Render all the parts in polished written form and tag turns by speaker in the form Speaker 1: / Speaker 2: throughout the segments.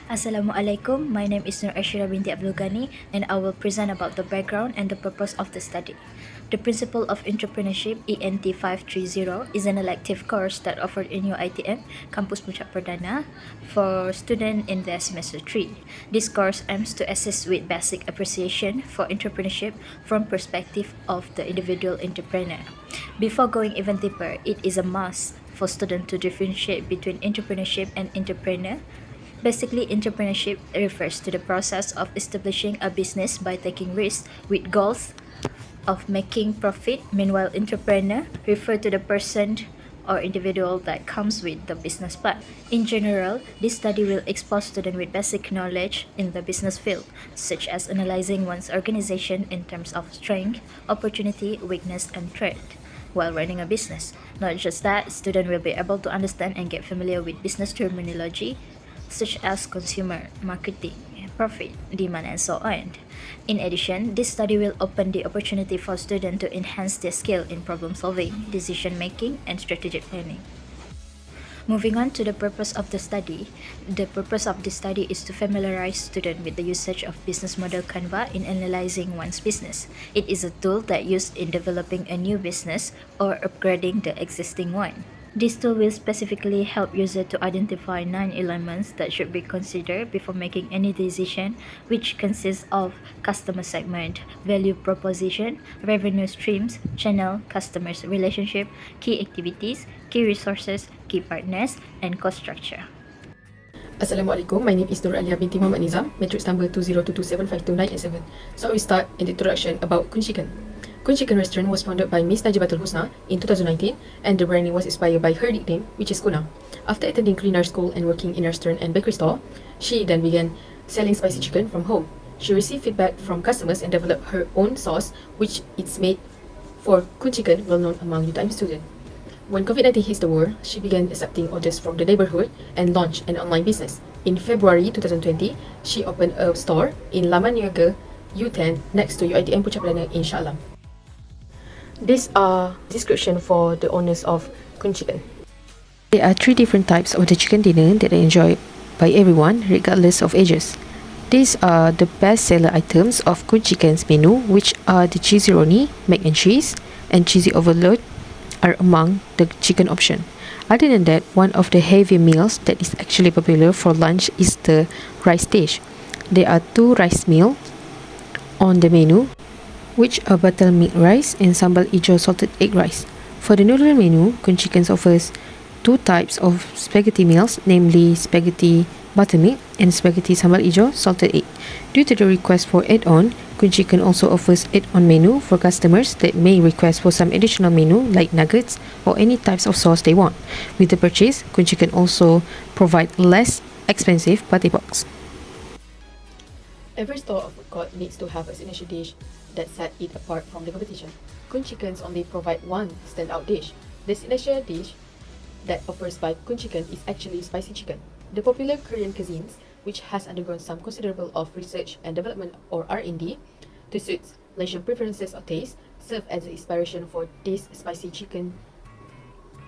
Speaker 1: Assalamualaikum, my name is NURASYIRAH binti Abdul Ghani and I will present about the background and the purpose of the study. The Principle of Entrepreneurship ENT530 is an elective course that offered in UiTM, Kampus Puncak Perdana, for students in their semester 3. This course aims to assist with basic appreciation for entrepreneurship from perspective of the individual entrepreneur. Before going even deeper, it is a must for students to differentiate between entrepreneurship and entrepreneur. Basically, entrepreneurship refers to the process of establishing a business by taking risks with goals of making profit. Meanwhile, entrepreneur refer to the person or individual that comes with the business plan. In general, this study will expose students with basic knowledge in the business field, such as analyzing one's organization in terms of strength, opportunity, weakness, and threat while running a business. Not just that, students will be able to understand and get familiar with business terminology, such as consumer, marketing, profit, demand, and so on. In addition, this study will open the opportunity for students to enhance their skill in problem solving, decision making, and strategic planning. Moving on to the purpose of the study. The purpose of this study is to familiarize students with the usage of business model Canva in analyzing one's business. It is a tool that used in developing a new business or upgrading the existing one. This tool will specifically help users to identify 9 elements that should be considered before making any decision, which consists of customer segment, value proposition, revenue streams, channel, customers relationship, key activities, key resources, key partners, and cost structure.
Speaker 2: Assalamualaikum, my name is NURAL binti Muhammad NIZAM, matrix number 2022752987. So we start in the introduction about Kun Chicken. Kun Chicken restaurant was founded by Miss Najibatul Husna in 2019 and the branding was inspired by her nickname, which is Kuna. After attending culinary school and working in a restaurant and bakery store, she then began selling spicy chicken from home. She received feedback from customers and developed her own sauce, which is made for Kun Chicken, well known among UTM students. When COVID-19 hit the world, she began accepting orders from the neighborhood and launched an online business. In February 2020, she opened a store in Laman Niaga, U10, next to UiTM Puncak Perdana in Shah Alam. These are description for the owners of Kun Chicken. There are 3 different types of the chicken dinner that are enjoyed by everyone, regardless of ages. These are the best seller items of Kun Chicken's menu, which are the cheesy roni, mac and cheese, and cheesy overload are among the chicken option. Other than that, one of the heavy meals that is actually popular for lunch is the rice dish. There are 2 rice meals on the menu, which are buttermilk rice and sambal hijau salted egg rice. For the noodle menu, Kun Chicken offers 2 types of spaghetti meals, namely spaghetti buttermilk and spaghetti sambal hijau salted egg. Due to the request for add-on, Kun Chicken also offers add-on menu for customers that may request for some additional menu like nuggets or any types of sauce they want. With the purchase, Kun Chicken also provide less expensive party box. Every store of food court needs to have a signature dish that set it apart from the competition. Kun Chickens only provide one standout dish. The signature dish that offers by Kun Chicken is actually spicy chicken. The popular Korean cuisines, which has undergone some considerable of research and development or R&D to suit Malaysian preferences or taste, serve as the inspiration for this spicy chicken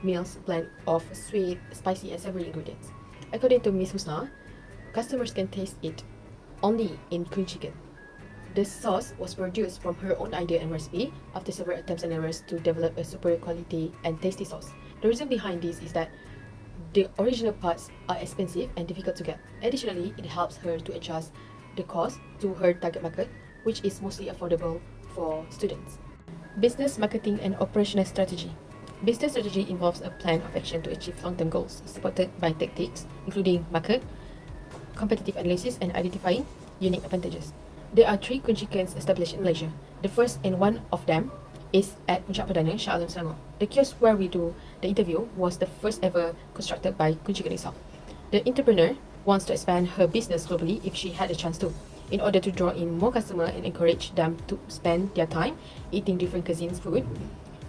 Speaker 2: meals blend of sweet, spicy and savory ingredients. According to Miss Husna, customers can taste it only in Kun Chicken. The sauce was produced from her own idea and recipe after several attempts and errors to develop a superior quality and tasty sauce. The reason behind this is that the original parts are expensive and difficult to get. Additionally, it helps her to adjust the cost to her target market, which is mostly affordable for students. Business, marketing and operational strategy. Business strategy involves a plan of action to achieve long-term goals, supported by tactics including market, competitive analysis and identifying unique advantages. There are 3 Kun Chickens established in Malaysia. The first and one of them is at Puncak Perdana, Shah Alam, Selangor. The kiosk where we do the interview was the first ever constructed by Kun Chicken itself. The entrepreneur wants to expand her business globally if she had a chance to. In order to draw in more customers and encourage them to spend their time eating different cuisines food,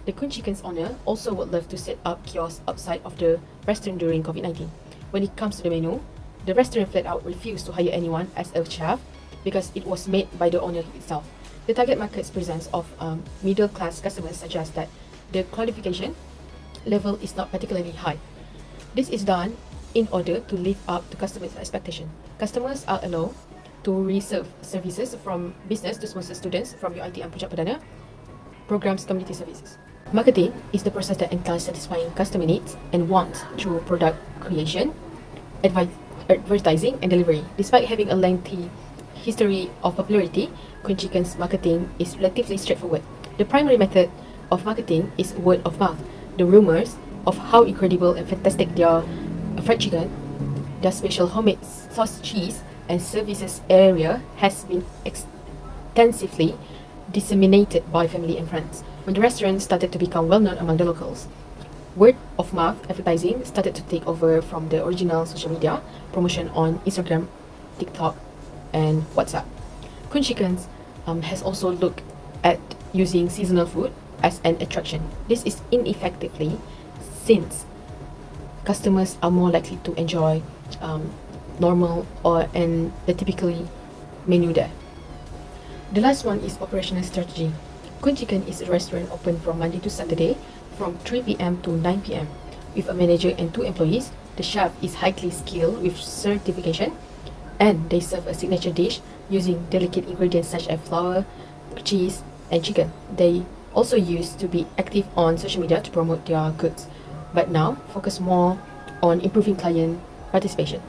Speaker 2: the Kun Chicken's owner also would love to set up kiosks outside of the restaurant during COVID-19. When it comes to the menu, the restaurant flat out refused to hire anyone as a chef because it was made by the owner itself. The target market presents of middle-class customers suggests that the qualification level is not particularly high. This is done in order to live up to customers' expectation. Customers are allowed to reserve services from business to sponsor students from UiTM Puncak Perdana programs community services. Marketing is the process that entails satisfying customer needs and wants through product creation, advertising, and delivery. Despite having a lengthy history of popularity, Kuncikan's marketing is relatively straightforward. The primary method of marketing is word of mouth. The rumors of how incredible and fantastic their fried chicken, their special homemade sauce cheese, and services area has been extensively disseminated by family and friends. When the restaurant started to become well known among the locals, word of mouth advertising started to take over from the original social media promotion on Instagram, TikTok, and WhatsApp. Kuncikan's has also looked at using seasonal food as an attraction. This is ineffectively since customers are more likely to enjoy normal and the typically menu there. The last one is operational strategy. Kuncikan is a restaurant open from Monday to Saturday from 3 p.m. to 9 p.m. with a manager and 2 employees. The chef is highly skilled with certification, and they serve a signature dish using delicate ingredients such as flour, cheese, and chicken. They also used to be active on social media to promote their goods, but now focus more on improving client participation.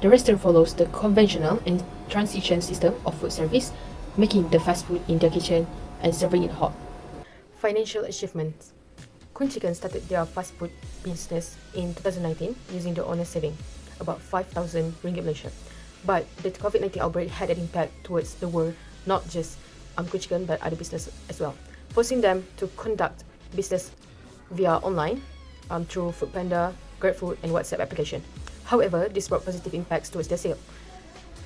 Speaker 2: The restaurant follows the conventional and transition system of food service, making the fast food in their kitchen and serving it hot. Financial achievements. Kuncikan started their fast food business in 2019 using their owner's saving, about 5,000 ringgit Malaysia. But the COVID-19 outbreak had an impact towards the world, not just Kuncikan but other businesses as well, forcing them to conduct business via online through Foodpanda, GrabFood, and WhatsApp application. However, this brought positive impacts towards their sale.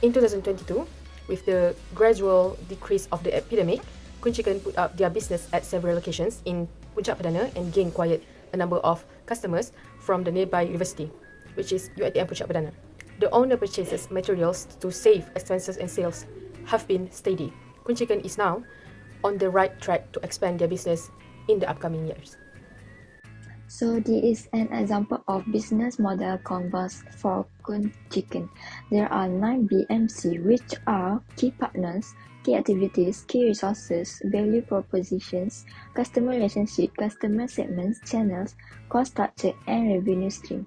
Speaker 2: In 2022, with the gradual decrease of the epidemic, Kuncikan put up their business at several locations in Puncak Perdana and gained quite a number of customers from the nearby university, which is UiTM Puncak Perdana. The owner purchases materials to save expenses and sales have been steady. Kuncikan is now on the right track to expand their business in the upcoming years.
Speaker 3: So this is an example of business model canvas for Kuncikan. There are 9 BMC, which are key partners, key activities, key resources, value propositions, customer relationship, customer segments, channels, cost structure, and revenue stream.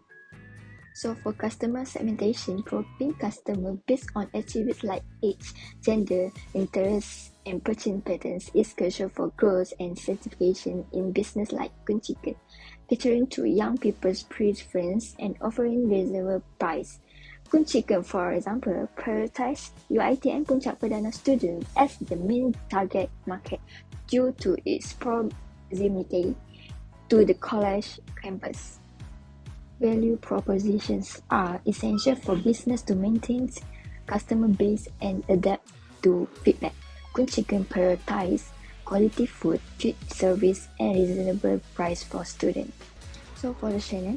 Speaker 3: So for customer segmentation, grouping customer based on attributes like age, gender, interests, and purchasing patterns is crucial for growth and certification in business like Kuncikan, catering to young people's preference and offering reasonable price. Kuncikan, for example, prioritize UiTM Puncak Perdana students as the main target market due to its proximity to the college campus. Value propositions are essential for business to maintain customer base and adapt to feedback. Kuncikan prioritize quality food, good service, and reasonable price for students. So for the channel,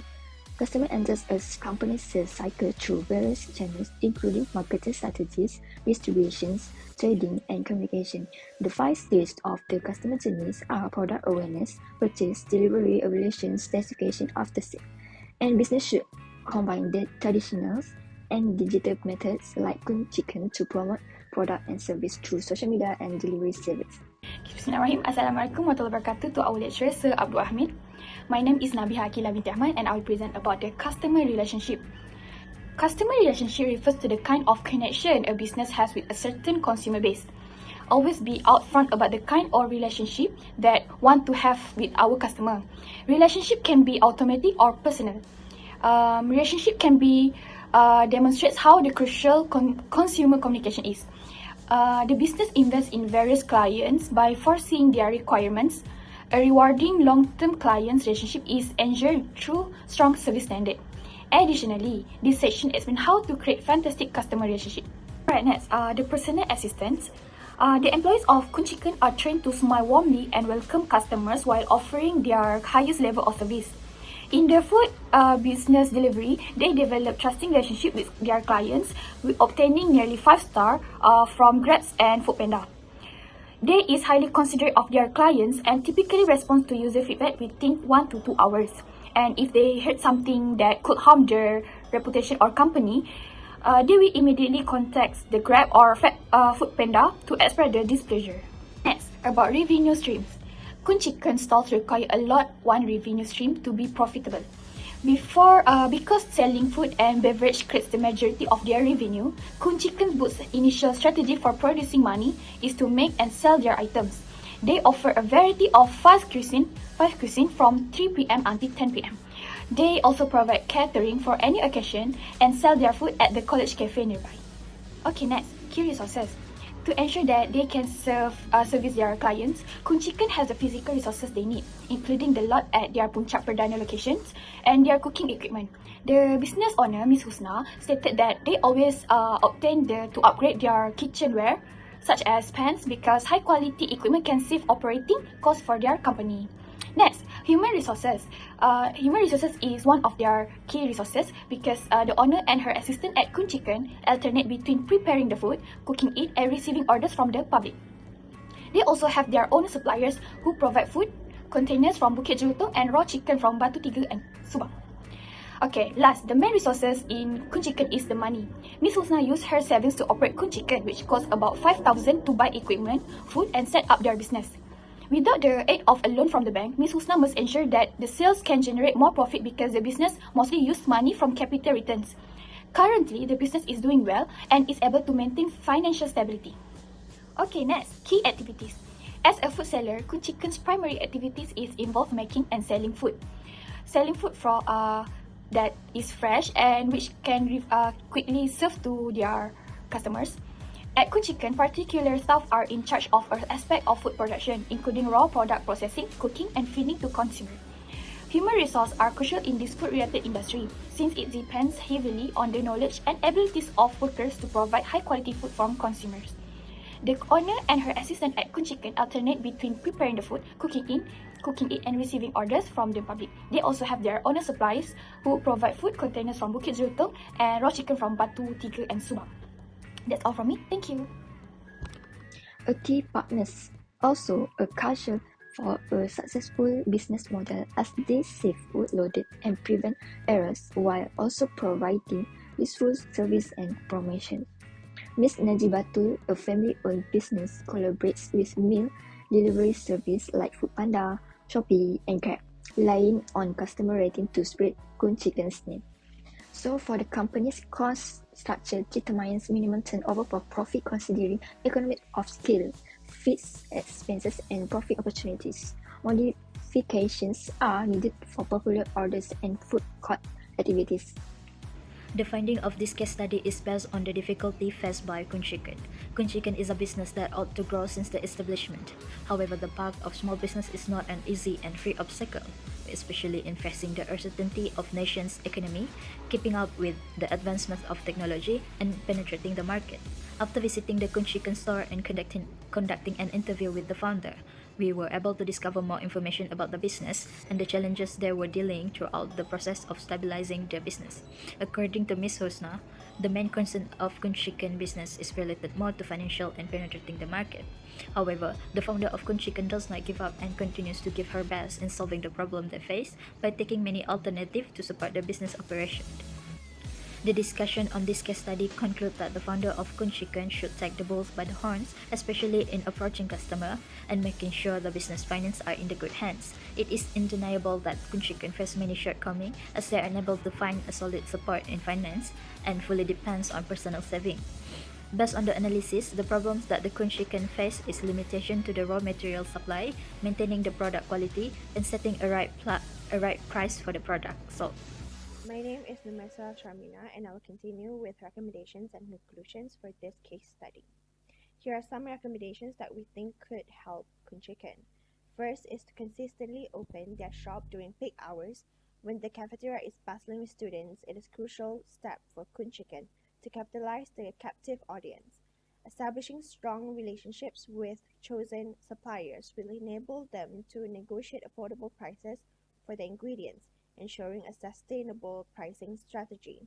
Speaker 3: customer enters a company's sales cycle through various channels, including marketing strategies, distributions, trading, and communication. The 5 stages of the customer journeys are product awareness, purchase, delivery, evaluation, specification, after sale. And business should combine the traditional and digital methods like Kuncikan to promote product and service through social media and delivery service.
Speaker 4: Bismillahirrahmanirrahim. Assalamualaikum warahmatullahi wabarakatuh to our lecturer, Sir Abdul Hamid. My name is NABIHA AQILA binti AHMAD and I will present about the customer relationship. Customer relationship refers to the kind of connection a business has with a certain consumer base. Always be upfront about the kind of relationship that want to have with our customer. Relationship can be automatic or personal. Relationship can be demonstrates how the crucial consumer communication is. The business invests in various clients by foreseeing their requirements. A rewarding long-term client relationship is ensured through strong service standard. Additionally, this section explains how to create fantastic customer relationship. Alright, next, the personal assistants. The employees of Kuncikan are trained to smile warmly and welcome customers while offering their highest level of service. In their food business delivery, they develop trusting relationship with their clients, obtaining nearly 5-star from Grabs and Foodpanda. They is highly considerate of their clients and typically respond to user feedback within 1 to 2 hours. And if they heard something that could harm their reputation or company, they will immediately contact the Grab or Foodpanda to express their displeasure. Next, about revenue streams. Kun Chicken stalls require a lot one revenue stream to be profitable. Because selling food and beverage creates the majority of their revenue, Kun Chicken Boot's initial strategy for producing money is to make and sell their items. They offer a variety of fast cuisine from 3 p.m. until 10 p.m. They also provide catering for any occasion and sell their food at the college cafe nearby. Okay, next, key resources. To ensure that they can service their clients, Kun Chicken has the physical resources they need, including the lot at their Puncak Perdana locations and their cooking equipment. The business owner, Ms. Husna, stated that they always to upgrade their kitchenware, such as pans, because high quality equipment can save operating costs for their company. Next, human resources. Human resources is one of their key resources because the owner and her assistant at Kun Chicken alternate between preparing the food, cooking it, and receiving orders from the public. They also have their own suppliers who provide food containers from Bukit Jelutong and raw chicken from Batu Tiga and Subang. Okay, last, the main resources in Kun Chicken is the money. Miss Husna used her savings to operate Kun Chicken, which cost about 5,000 to buy equipment, food, and set up their business. Without the aid of a loan from the bank, Ms. Husna must ensure that the sales can generate more profit because the business mostly uses money from capital returns. Currently, the business is doing well and is able to maintain financial stability. Okay, next, key activities. As a food seller, Kun Chicken's primary activities is involve making and selling food. Selling food from that is fresh and which can quickly serve to their customers. At Kun Chicken, particular staff are in charge of an aspect of food production, including raw product processing, cooking, and feeding to consumer. Human resources are crucial in this food-related industry, since it depends heavily on the knowledge and abilities of workers to provide high-quality food from consumers. The owner and her assistant at Kun Chicken alternate between preparing the food, cooking it, and receiving orders from the public. They also have their own suppliers who provide food containers from Bukit Jelutong and raw chicken from Batu Tiga and Subang. That's all from me. Thank you.
Speaker 3: A key partners also a culture for a successful business model as they save workload and prevent errors while also providing useful service and promotion. Ms. Najibatul, a family-owned business, collaborates with meal delivery service like Foodpanda, Shopee, and Grab, relying on customer rating to spread Kun Chicken's name. So for the company's cost structure determines minimum turnover for profit considering economic of scale, fixed expenses, and profit opportunities. Modifications are needed for popular orders and food court activities.
Speaker 1: The finding of this case study is based on the difficulty faced by Kun Chicken. Kun Chicken is a business that ought to grow since the establishment. However, the path of small business is not an easy and free obstacle, especially in facing the uncertainty of nation's economy, keeping up with the advancement of technology, and penetrating the market. After visiting the Kun Chicken store and conducting an interview with the founder, we were able to discover more information about the business and the challenges they were dealing throughout the process of stabilizing their business. According to Ms. Husna, the main concern of Kun Chicken business is related more to financial and penetrating the market. However, the founder of Kun Chicken does not give up and continues to give her best in solving the problem they face by taking many alternatives to support the business operation. The discussion on this case study concludes that the founder of Kun Chicken should take the bulls by the horns, especially in approaching customer and making sure the business finance are in the good hands. It is undeniable that Kun Chicken face many shortcomings as they are unable to find a solid support in finance and fully depends on personal saving. Based on the analysis, the problems that the Kun Chicken face is limitation to the raw material supply, maintaining the product quality, and setting a right price for the product sold.
Speaker 5: My name is SYAHMINA and I will continue with recommendations and conclusions for this case study. Here are some recommendations that we think could help Kun Chicken. First is to consistently open their shop during peak hours. When the cafeteria is bustling with students, it is a crucial step for Kun Chicken to capitalize their captive audience. Establishing strong relationships with chosen suppliers will enable them to negotiate affordable prices for the ingredients, ensuring a sustainable pricing strategy.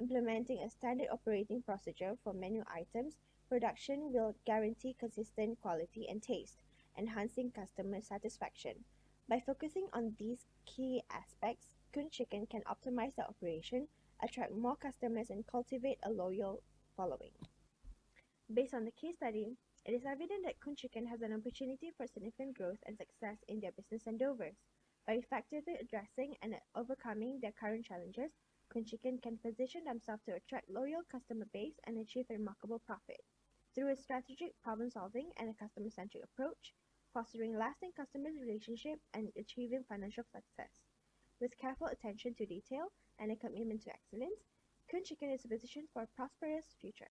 Speaker 5: Implementing a standard operating procedure for menu items production will guarantee consistent quality and taste, enhancing customer satisfaction. By focusing on these key aspects, Kun Chicken can optimize their operation, attract more customers, and cultivate a loyal following. Based on the case study, it is evident that Kun Chicken has an opportunity for significant growth and success in their business endeavors. By effectively addressing and overcoming their current challenges, Kun Chicken can position themselves to attract loyal customer base and achieve a remarkable profit. Through a strategic problem solving and a customer-centric approach, fostering lasting customer relationship and achieving financial success. With careful attention to detail and a commitment to excellence, Kun Chicken is positioned for a prosperous future.